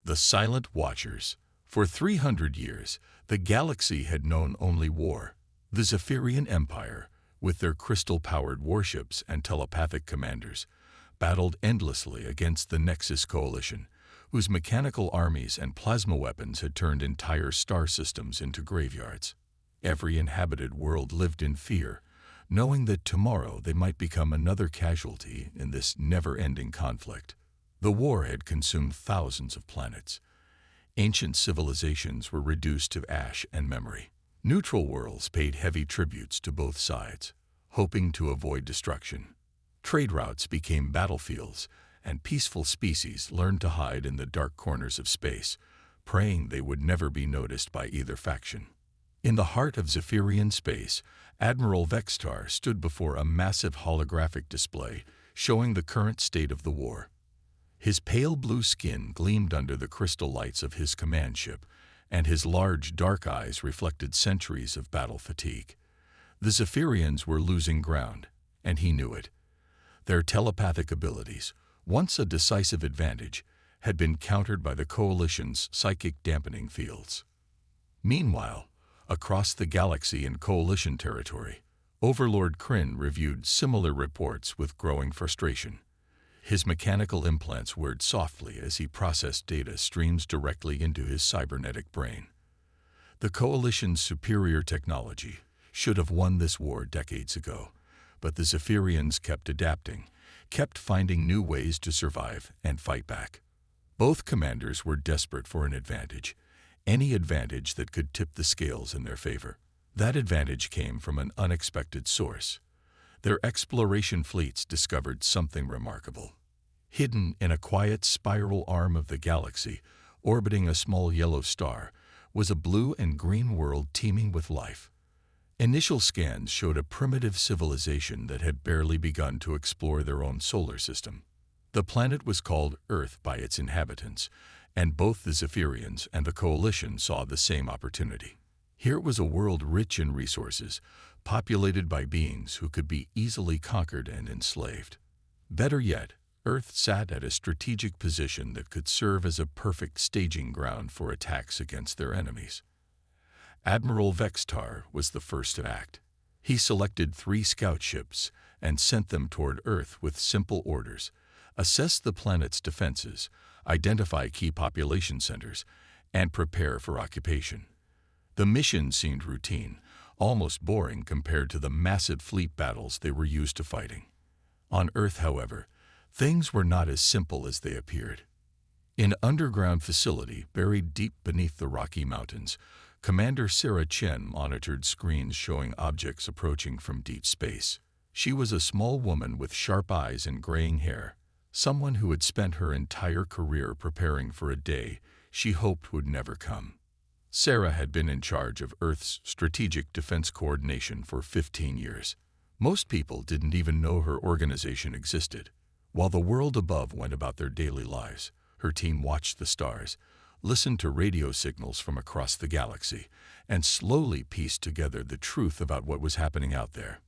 The Silent Watchers. For 300 years, the galaxy had known only war. The Zephyrian Empire, with their crystal-powered warships and telepathic commanders, battled endlessly against the Nexus Coalition, whose mechanical armies and plasma weapons had turned entire star systems into graveyards. Every inhabited world lived in fear, knowing that tomorrow they might become another casualty in this never-ending conflict. The war had consumed thousands of planets. Ancient civilizations were reduced to ash and memory. Neutral worlds paid heavy tributes to both sides, hoping to avoid destruction. Trade routes became battlefields, and peaceful species learned to hide in the dark corners of space, praying they would never be noticed by either faction. In the heart of Zephyrian space, Admiral Vextar stood before a massive holographic display showing the current state of the war. His pale blue skin gleamed under the crystal lights of his command ship, and his large, dark eyes reflected centuries of battle fatigue. The Zephyrians were losing ground, and he knew it. Their telepathic abilities, once a decisive advantage, had been countered by the Coalition's psychic dampening fields. Meanwhile, across the galaxy in Coalition territory, Overlord Kryn reviewed similar reports with growing frustration. His mechanical implants whirred softly as he processed data streams directly into his cybernetic brain. The Coalition's superior technology should have won this war decades ago, but the Zephyrians kept adapting, kept finding new ways to survive and fight back. Both commanders were desperate for an advantage, any advantage that could tip the scales in their favor. That advantage came from an unexpected source. Their exploration fleets discovered something remarkable. Hidden in a quiet spiral arm of the galaxy, orbiting a small yellow star, was a blue and green world teeming with life. Initial scans showed a primitive civilization that had barely begun to explore their own solar system. The planet was called Earth by its inhabitants, and both the Zephyrians and the Coalition saw the same opportunity. Here was a world rich in resources, populated by beings who could be easily conquered and enslaved. Better yet, Earth sat at a strategic position that could serve as a perfect staging ground for attacks against their enemies. Admiral Vextar was the first to act. He selected 3 scout ships and sent them toward Earth with simple orders: assess the planet's defenses, identify key population centers, and prepare for occupation. The mission seemed routine, almost boring compared to the massive fleet battles they were used to fighting. On Earth, however, things were not as simple as they appeared. In an underground facility buried deep beneath the Rocky Mountains, Commander Sarah Chen monitored screens showing objects approaching from deep space. She was a small woman with sharp eyes and graying hair, someone who had spent her entire career preparing for a day she hoped would never come. Sarah had been in charge of Earth's strategic defense coordination for 15 years. Most people didn't even know her organization existed. While the world above went about their daily lives, her team watched the stars, listened to radio signals from across the galaxy, and slowly pieced together the truth about what was happening out there.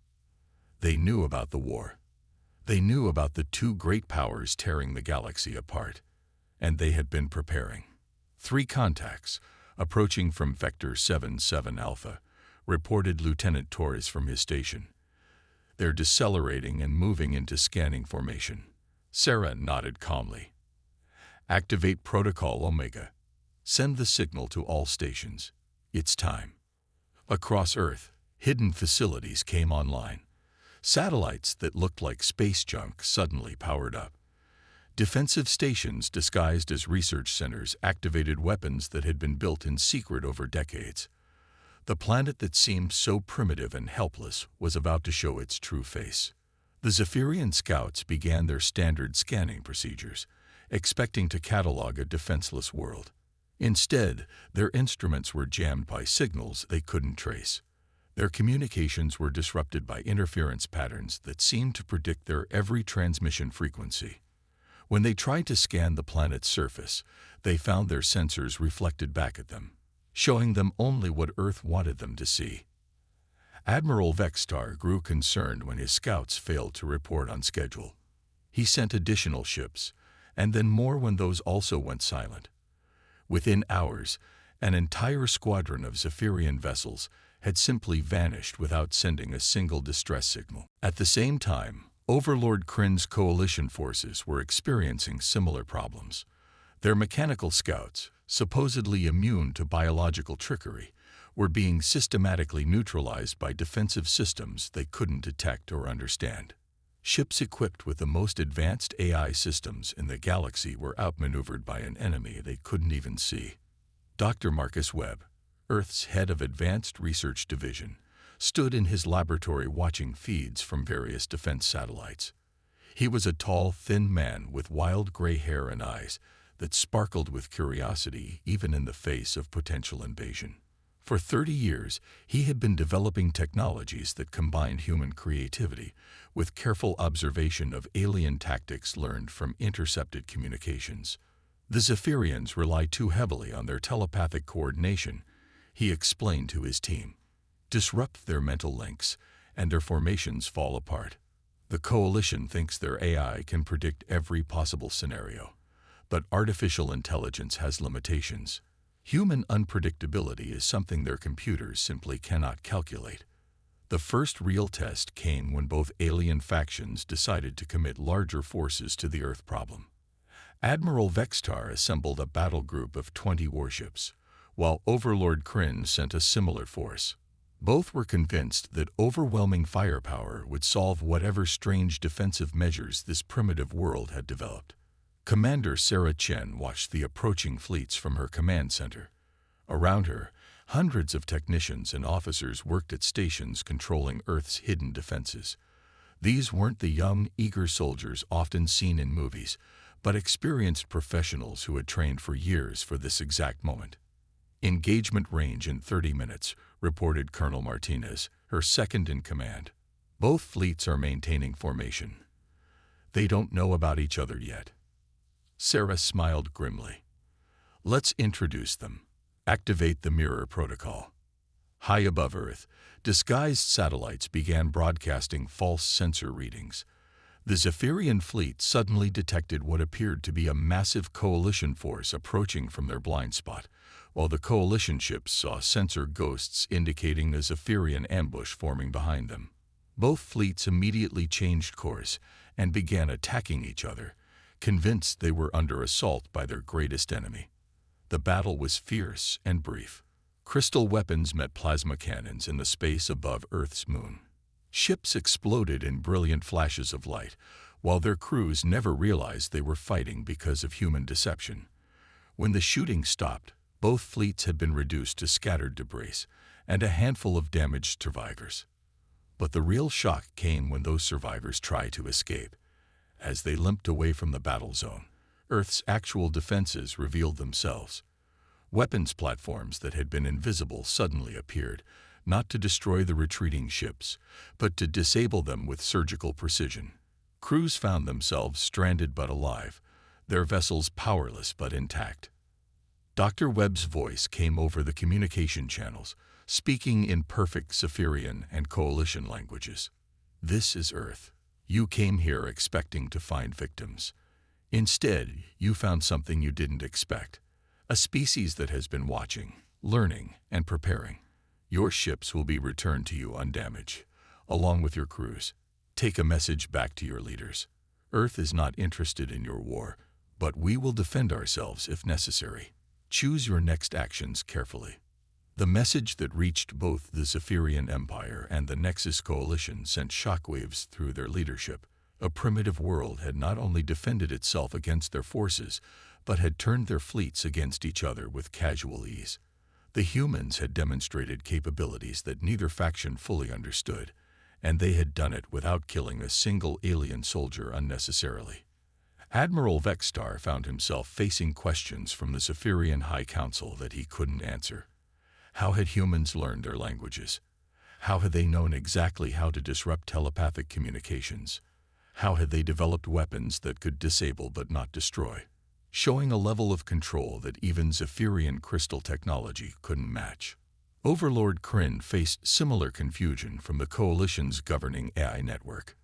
They knew about the war. They knew about the 2 great powers tearing the galaxy apart, and they had been preparing. 3 contacts, approaching from Vector 77 Alpha, reported Lieutenant Torres from his station. They're decelerating and moving into scanning formation. Sarah nodded calmly. Activate Protocol Omega. Send the signal to all stations. It's time. Across Earth, hidden facilities came online. Satellites that looked like space junk suddenly powered up. Defensive stations disguised as research centers activated weapons that had been built in secret over decades. The planet that seemed so primitive and helpless was about to show its true face. The Zephyrian scouts began their standard scanning procedures, expecting to catalog a defenseless world. Instead, their instruments were jammed by signals they couldn't trace. Their communications were disrupted by interference patterns that seemed to predict their every transmission frequency. When they tried to scan the planet's surface, they found their sensors reflected back at them, showing them only what Earth wanted them to see. Admiral Vextar grew concerned when his scouts failed to report on schedule. He sent additional ships, and then more when those also went silent. Within hours, an entire squadron of Zephyrian vessels had simply vanished without sending a single distress signal. At the same time, Overlord Kryn's coalition forces were experiencing similar problems. Their mechanical scouts, supposedly immune to biological trickery, were being systematically neutralized by defensive systems they couldn't detect or understand. Ships equipped with the most advanced AI systems in the galaxy were outmaneuvered by an enemy they couldn't even see. Dr. Marcus Webb, Earth's head of Advanced Research Division, stood in his laboratory watching feeds from various defense satellites. He was a tall, thin man with wild gray hair and eyes that sparkled with curiosity even in the face of potential invasion. For 30 years, he had been developing technologies that combined human creativity with careful observation of alien tactics learned from intercepted communications. The Zephyrians rely too heavily on their telepathic coordination, he explained to his team. Disrupt their mental links, and their formations fall apart. The Coalition thinks their AI can predict every possible scenario, but artificial intelligence has limitations. Human unpredictability is something their computers simply cannot calculate. The first real test came when both alien factions decided to commit larger forces to the Earth problem. Admiral Vextar assembled a battle group of 20 warships, while Overlord Kryn sent a similar force. Both were convinced that overwhelming firepower would solve whatever strange defensive measures this primitive world had developed. Commander Sarah Chen watched the approaching fleets from her command center. Around her, hundreds of technicians and officers worked at stations controlling Earth's hidden defenses. These weren't the young, eager soldiers often seen in movies, but experienced professionals who had trained for years for this exact moment. Engagement range in 30 minutes, reported Colonel Martinez, her second in command. Both fleets are maintaining formation. They don't know about each other yet. Sarah smiled grimly. Let's introduce them. Activate the mirror protocol. High above Earth, disguised satellites began broadcasting false sensor readings. The Zephyrian fleet suddenly detected what appeared to be a massive coalition force approaching from their blind spot, while the coalition ships saw sensor ghosts indicating a Zephyrian ambush forming behind them. Both fleets immediately changed course and began attacking each other, convinced they were under assault by their greatest enemy. The battle was fierce and brief. Crystal weapons met plasma cannons in the space above Earth's moon. Ships exploded in brilliant flashes of light, while their crews never realized they were fighting because of human deception. When the shooting stopped, both fleets had been reduced to scattered debris and a handful of damaged survivors. But the real shock came when those survivors tried to escape. As they limped away from the battle zone, Earth's actual defenses revealed themselves. Weapons platforms that had been invisible suddenly appeared, not to destroy the retreating ships, but to disable them with surgical precision. Crews found themselves stranded but alive, their vessels powerless but intact. Dr. Webb's voice came over the communication channels, speaking in perfect Zephyrian and Coalition languages. This is Earth. You came here expecting to find victims. Instead, you found something you didn't expect. A species that has been watching, learning, and preparing. Your ships will be returned to you undamaged, along with your crews. Take a message back to your leaders. Earth is not interested in your war, but we will defend ourselves if necessary. Choose your next actions carefully. The message that reached both the Zephyrian Empire and the Nexus Coalition sent shockwaves through their leadership. A primitive world had not only defended itself against their forces, but had turned their fleets against each other with casual ease. The humans had demonstrated capabilities that neither faction fully understood, and they had done it without killing a single alien soldier unnecessarily. Admiral Vextar found himself facing questions from the Zephyrian High Council that he couldn't answer. How had humans learned their languages? How had they known exactly how to disrupt telepathic communications? How had they developed weapons that could disable but not destroy? Showing a level of control that even Zephyrian crystal technology couldn't match. Overlord Kryn faced similar confusion from the Coalition's governing AI network.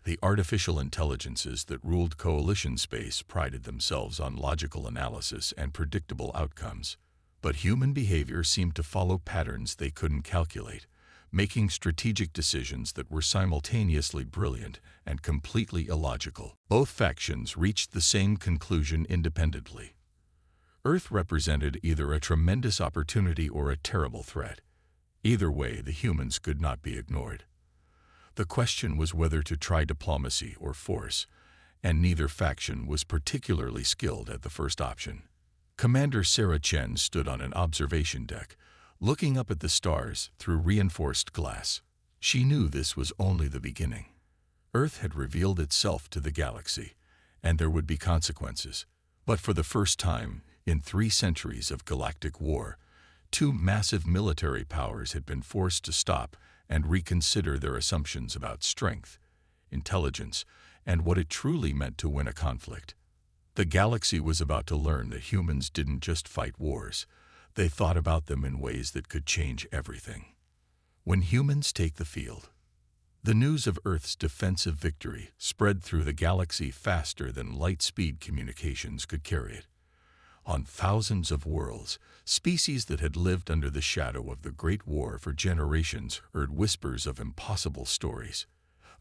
The artificial intelligences that ruled coalition space prided themselves on logical analysis and predictable outcomes. But human behavior seemed to follow patterns they couldn't calculate, making strategic decisions that were simultaneously brilliant and completely illogical. Both factions reached the same conclusion independently. Earth represented either a tremendous opportunity or a terrible threat. Either way, the humans could not be ignored. The question was whether to try diplomacy or force, and neither faction was particularly skilled at the first option. Commander Sarah Chen stood on an observation deck, looking up at the stars through reinforced glass. She knew this was only the beginning. Earth had revealed itself to the galaxy, and there would be consequences. But for the first time, in 3 centuries of galactic war, 2 massive military powers had been forced to stop and reconsider their assumptions about strength, intelligence, and what it truly meant to win a conflict. The galaxy was about to learn that humans didn't just fight wars, they thought about them in ways that could change everything. When humans take the field, the news of Earth's defensive victory spread through the galaxy faster than light-speed communications could carry it. On thousands of worlds, species that had lived under the shadow of the Great War for generations heard whispers of impossible stories.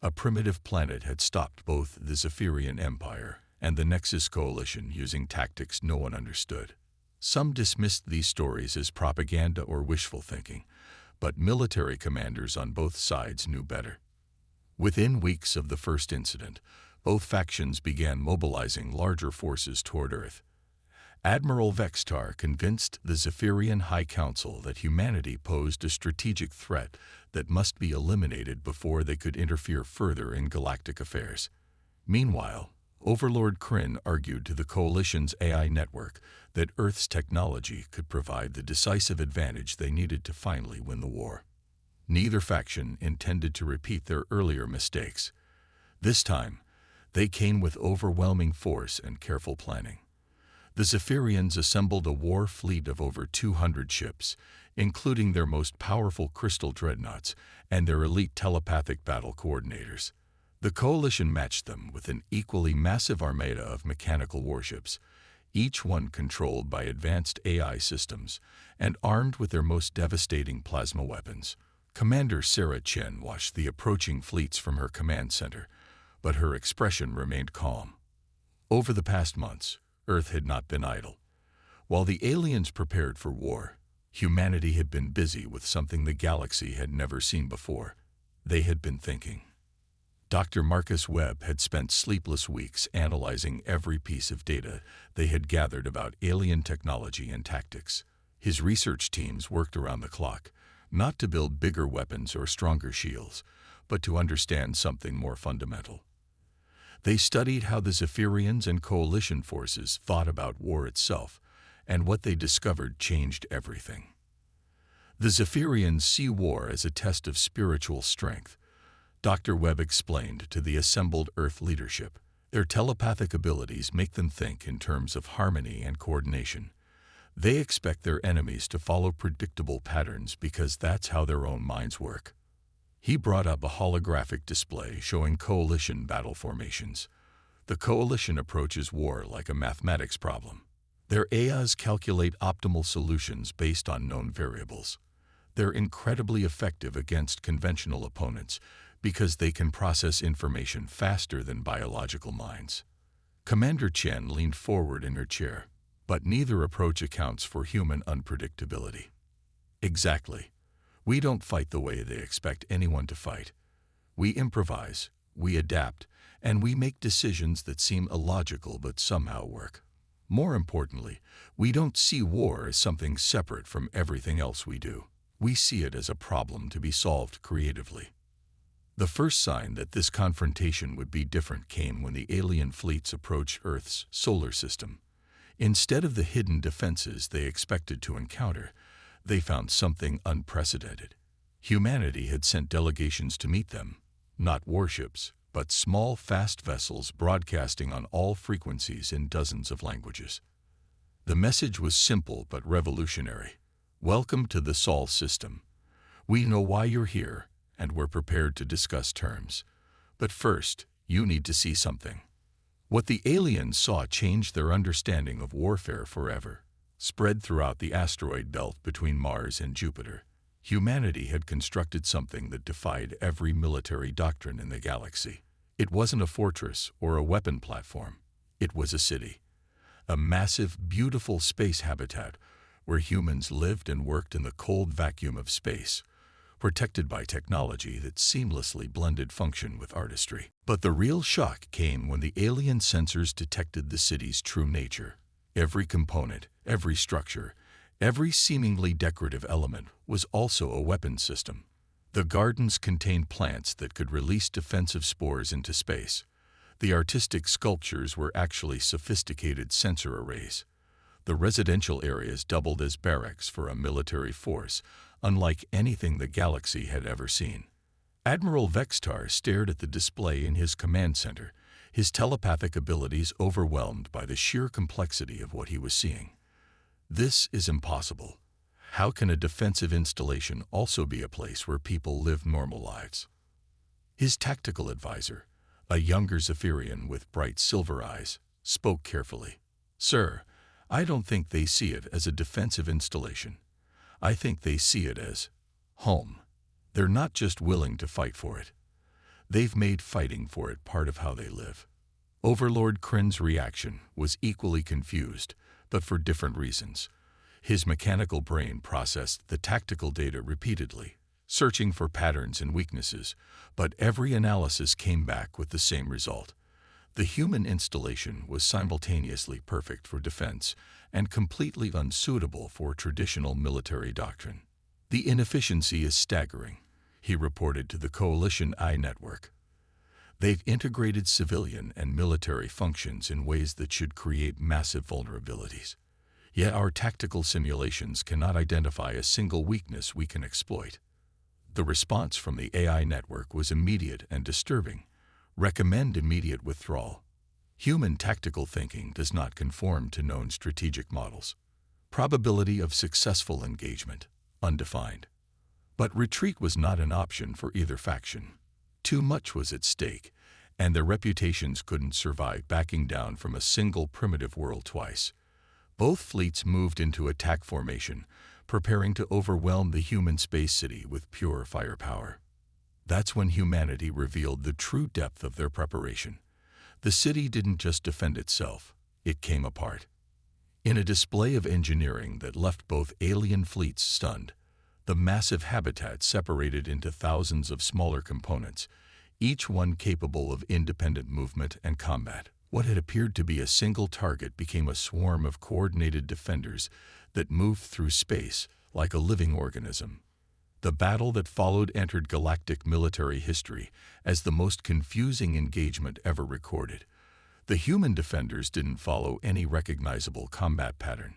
A primitive planet had stopped both the Zephyrian Empire and the Nexus Coalition using tactics no one understood. Some dismissed these stories as propaganda or wishful thinking, but military commanders on both sides knew better. Within weeks of the first incident, both factions began mobilizing larger forces toward Earth. Admiral Vextar convinced the Zephyrian High Council that humanity posed a strategic threat that must be eliminated before they could interfere further in galactic affairs. Meanwhile, Overlord Kryn argued to the Coalition's AI network that Earth's technology could provide the decisive advantage they needed to finally win the war. Neither faction intended to repeat their earlier mistakes. This time, they came with overwhelming force and careful planning. The Zephyrians assembled a war fleet of over 200 ships, including their most powerful crystal dreadnoughts and their elite telepathic battle coordinators. The Coalition matched them with an equally massive armada of mechanical warships, each one controlled by advanced AI systems and armed with their most devastating plasma weapons. Commander Sarah Chen watched the approaching fleets from her command center, but her expression remained calm. Over the past months, Earth had not been idle. While the aliens prepared for war, humanity had been busy with something the galaxy had never seen before. They had been thinking. Dr. Marcus Webb had spent sleepless weeks analyzing every piece of data they had gathered about alien technology and tactics. His research teams worked around the clock, not to build bigger weapons or stronger shields, but to understand something more fundamental. They studied how the Zephyrians and Coalition forces thought about war itself, and what they discovered changed everything. The Zephyrians see war as a test of spiritual strength. Dr. Webb explained to the assembled Earth leadership. Their telepathic abilities make them think in terms of harmony and coordination. They expect their enemies to follow predictable patterns because that's how their own minds work. He brought up a holographic display showing Coalition battle formations. The Coalition approaches war like a mathematics problem. Their AIs calculate optimal solutions based on known variables. They're incredibly effective against conventional opponents because they can process information faster than biological minds. Commander Chen leaned forward in her chair, but neither approach accounts for human unpredictability. Exactly. We don't fight the way they expect anyone to fight. We improvise, we adapt, and we make decisions that seem illogical but somehow work. More importantly, we don't see war as something separate from everything else we do. We see it as a problem to be solved creatively. The first sign that this confrontation would be different came when the alien fleets approached Earth's solar system. Instead of the hidden defenses they expected to encounter, they found something unprecedented. Humanity had sent delegations to meet them, not warships, but small, fast vessels broadcasting on all frequencies in dozens of languages. The message was simple but revolutionary. Welcome to the Sol system. We know why you're here, and we're prepared to discuss terms. But first, You need to see something. What the aliens saw changed their understanding of warfare forever. Spread throughout the asteroid belt between Mars and Jupiter, humanity had constructed something that defied every military doctrine in the galaxy. It wasn't a fortress or a weapon platform. It was a city. A massive, beautiful space habitat where humans lived and worked in the cold vacuum of space, protected by technology that seamlessly blended function with artistry. But the real shock came when the alien sensors detected the city's true nature. Every component, every structure, every seemingly decorative element was also a weapon system. The gardens contained plants that could release defensive spores into space. The artistic sculptures were actually sophisticated sensor arrays. The residential areas doubled as barracks for a military force, unlike anything the galaxy had ever seen. Admiral Vextar stared at the display in his command center, his telepathic abilities overwhelmed by the sheer complexity of what he was seeing. This is impossible. How can a defensive installation also be a place where people live normal lives? His tactical advisor, a younger Zephyrian with bright silver eyes, spoke carefully. "Sir, I don't think they see it as a defensive installation. I think they see it as home. They're not just willing to fight for it. They've made fighting for it part of how they live." Overlord Kryn's reaction was equally confused, but for different reasons. His mechanical brain processed the tactical data repeatedly, searching for patterns and weaknesses, but every analysis came back with the same result. The human installation was simultaneously perfect for defense and completely unsuitable for traditional military doctrine. "The inefficiency is staggering," he reported to the Coalition I network. "They've integrated civilian and military functions in ways that should create massive vulnerabilities. Yet our tactical simulations cannot identify a single weakness we can exploit." The response from the AI network was immediate and disturbing. "Recommend immediate withdrawal. Human tactical thinking does not conform to known strategic models. Probability of successful engagement, undefined." But retreat was not an option for either faction. Too much was at stake, and their reputations couldn't survive backing down from a single primitive world twice. Both fleets moved into attack formation, preparing to overwhelm the human space city with pure firepower. That's when humanity revealed the true depth of their preparation. The city didn't just defend itself, it came apart. In a display of engineering that left both alien fleets stunned, the massive habitat separated into thousands of smaller components, each one capable of independent movement and combat. What had appeared to be a single target became a swarm of coordinated defenders that moved through space like a living organism. The battle that followed entered galactic military history as the most confusing engagement ever recorded. The human defenders didn't follow any recognizable combat pattern.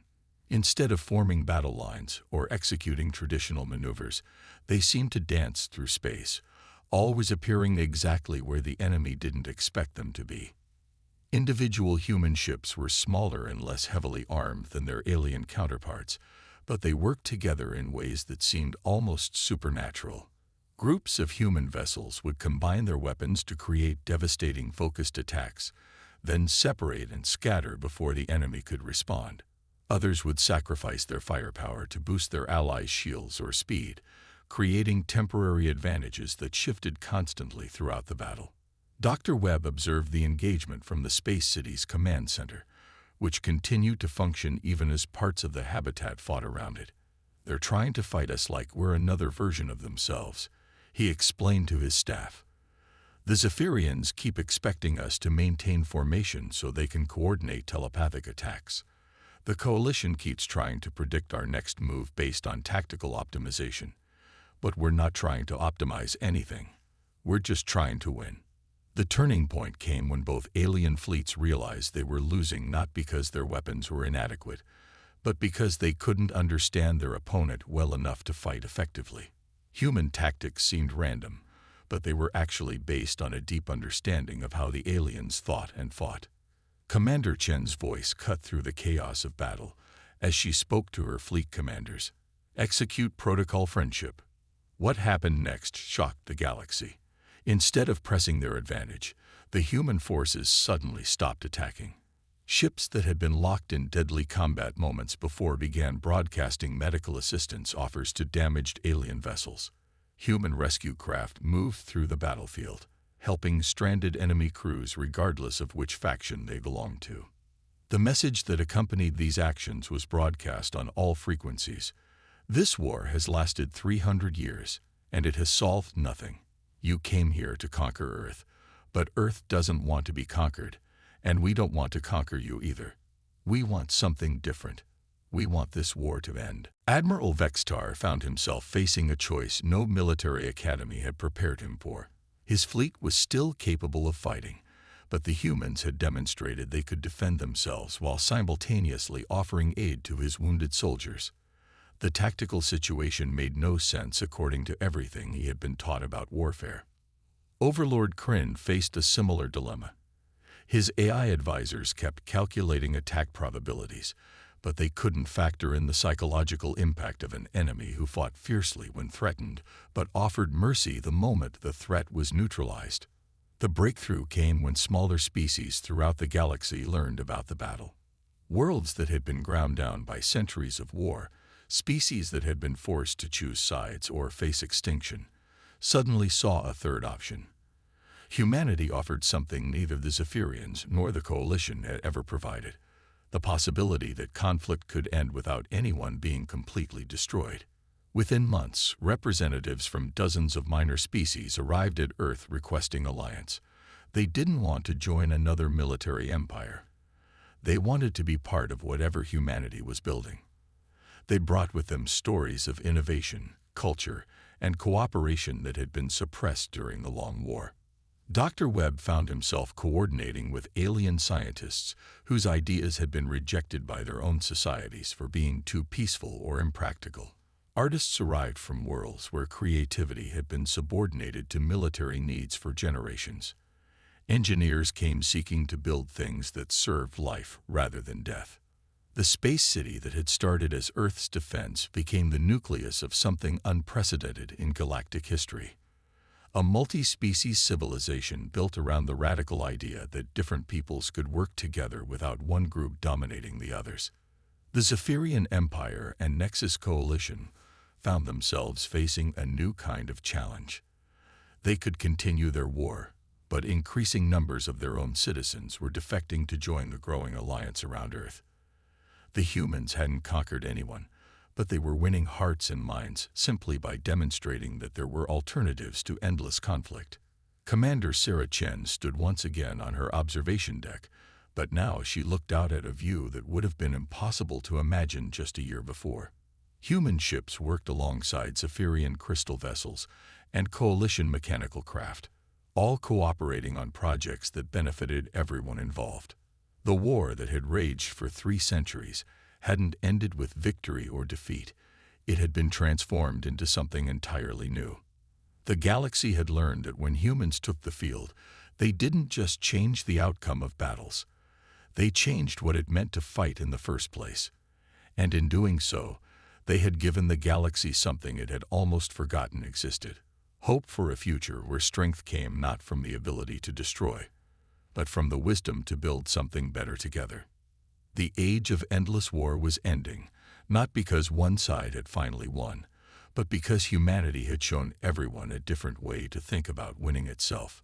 Instead of forming battle lines or executing traditional maneuvers, they seemed to dance through space, always appearing exactly where the enemy didn't expect them to be. Individual human ships were smaller and less heavily armed than their alien counterparts, but they worked together in ways that seemed almost supernatural. Groups of human vessels would combine their weapons to create devastating focused attacks, then separate and scatter before the enemy could respond. Others would sacrifice their firepower to boost their allies' shields or speed, creating temporary advantages that shifted constantly throughout the battle. Dr. Webb observed the engagement from the Space City's command center, which continued to function even as parts of the habitat fought around it. "They're trying to fight us like we're another version of themselves," he explained to his staff. "The Zephyrians keep expecting us to maintain formation so they can coordinate telepathic attacks. The Coalition keeps trying to predict our next move based on tactical optimization. But we're not trying to optimize anything. We're just trying to win." The turning point came when both alien fleets realized they were losing not because their weapons were inadequate, but because they couldn't understand their opponent well enough to fight effectively. Human tactics seemed random, but they were actually based on a deep understanding of how the aliens thought and fought. Commander Chen's voice cut through the chaos of battle as she spoke to her fleet commanders. "Execute Protocol Friendship." What happened next shocked the galaxy. Instead of pressing their advantage, The human forces suddenly stopped attacking. Ships that had been locked in deadly combat moments before began broadcasting medical assistance offers to damaged alien vessels. Human rescue craft moved through the battlefield, helping stranded enemy crews regardless of which faction they belonged to. The message that accompanied these actions was broadcast on all frequencies. This war has lasted 300 years, and it has solved nothing. You came here to conquer Earth, but Earth doesn't want to be conquered, and we don't want to conquer you either. We want something different. We want this war to end. Admiral Vextar found himself facing a choice no military academy had prepared him for. His fleet was still capable of fighting, but the humans had demonstrated they could defend themselves while simultaneously offering aid to his wounded soldiers. The tactical situation made no sense according to everything he had been taught about warfare. Overlord Kryn faced a similar dilemma. His AI advisors kept calculating attack probabilities, but they couldn't factor in the psychological impact of an enemy who fought fiercely when threatened, but offered mercy the moment the threat was neutralized. The breakthrough came when smaller species throughout the galaxy learned about the battle. Worlds that had been ground down by centuries of war, species that had been forced to choose sides or face extinction, suddenly saw a third option. Humanity offered something neither the Zephyrians nor the Coalition had ever provided: the possibility that conflict could end without anyone being completely destroyed. Within months, representatives from dozens of minor species arrived at Earth requesting alliance. They didn't want to join another military empire. They wanted to be part of whatever humanity was building. They brought with them stories of innovation, culture, and cooperation that had been suppressed during the Long War. Dr. Webb found himself coordinating with alien scientists whose ideas had been rejected by their own societies for being too peaceful or impractical. Artists arrived from worlds where creativity had been subordinated to military needs for generations. Engineers came seeking to build things that served life rather than death. The space city that had started as Earth's defense became the nucleus of something unprecedented in galactic history. A multi-species civilization built around the radical idea that different peoples could work together without one group dominating the others. The Zephyrian Empire and Nexus Coalition found themselves facing a new kind of challenge. They could continue their war, but increasing numbers of their own citizens were defecting to join the growing alliance around Earth. The humans hadn't conquered anyone, but they were winning hearts and minds simply by demonstrating that there were alternatives to endless conflict. Commander Sarah Chen stood once again on her observation deck, but now she looked out at a view that would have been impossible to imagine just a year before. Human ships worked alongside Zephyrian crystal vessels and Coalition mechanical craft, all cooperating on projects that benefited everyone involved. The war that had raged for 3 centuries hadn't ended with victory or defeat. It had been transformed into something entirely new. The galaxy had learned that when humans took the field, they didn't just change the outcome of battles. They changed what it meant to fight in the first place. And in doing so, they had given the galaxy something it had almost forgotten existed: hope for a future where strength came not from the ability to destroy, but from the wisdom to build something better together. The age of endless war was ending, not because one side had finally won, but because humanity had shown everyone a different way to think about winning itself.